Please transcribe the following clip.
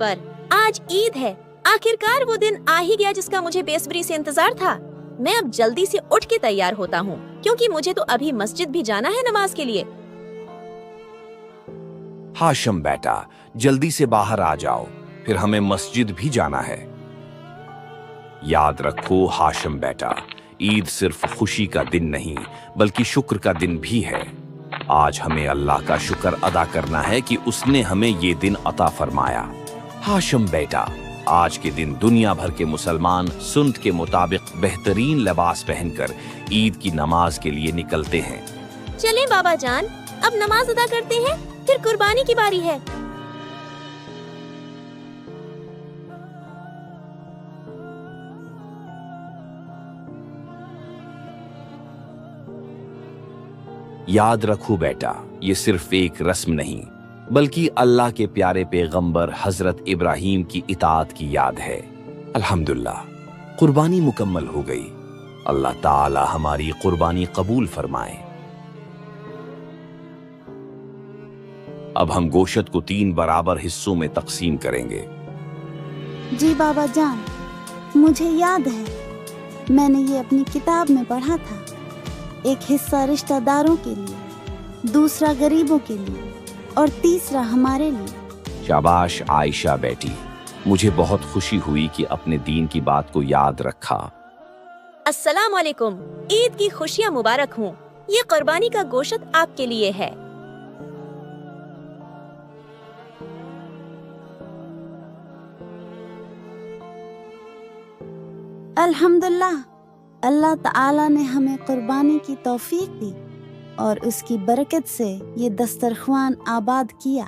अकबर, आज ईद है। आखिरकार वो दिन आ ही गया जिसका मुझे बेसब्री से इंतजार था। मैं अब जल्दी से उठ के तैयार होता हूँ क्योंकि मुझे तो अभी मस्जिद भी जाना है नमाज के लिए। हाशिम बेटा, जल्दी से बाहर आ जाओ, फिर हमें मस्जिद भी जाना है। याद रखो हाशिम बेटा, ईद सिर्फ खुशी का दिन नहीं बल्कि शुक्र का दिन भी है। आज हमें अल्लाह का शुक्र अदा करना है कि उसने हमें ये दिन अता फरमाया। हाशिम बेटा, आज के दिन दुनिया भर के मुसलमान सुन्नत के मुताबिक बेहतरीन लिबास पहनकर ईद की नमाज के लिए निकलते हैं। चलें बाबा जान, अब नमाज अदा करते हैं, फिर कुर्बानी की बारी है। याद रखो बेटा, ये सिर्फ एक रस्म नहीं बल्कि अल्लाह के प्यारे पैगंबर हजरत इब्राहीम की इताअत की याद है। अल्हम्दुलिल्लाह, कुर्बानी मुकम्मल हो गई। अल्लाह ताला हमारी कुर्बानी कबूल फरमाए। अब हम गोश्त को 3 बराबर हिस्सों में तकसीम करेंगे। जी बाबा जान, मुझे याद है, मैंने ये अपनी किताब में पढ़ा था। एक हिस्सा रिश्तेदारों के लिए, दूसरा गरीबों के लिए और तीसरा हमारे लिए। शाबाश आयशा बेटी, मुझे बहुत खुशी हुई कि अपने दीन की बात को याद रखा। अस्सलाम वालेकुम, ईद की खुशियाँ मुबारक हों। ये कुर्बानी का गोश्त आपके लिए है। अल्हम्दुलिल्लाह, अल्लाह ताला ने हमें कुर्बानी की तौफीक दी और उसकी बरकत से ये दस्तरख्वान आबाद किया।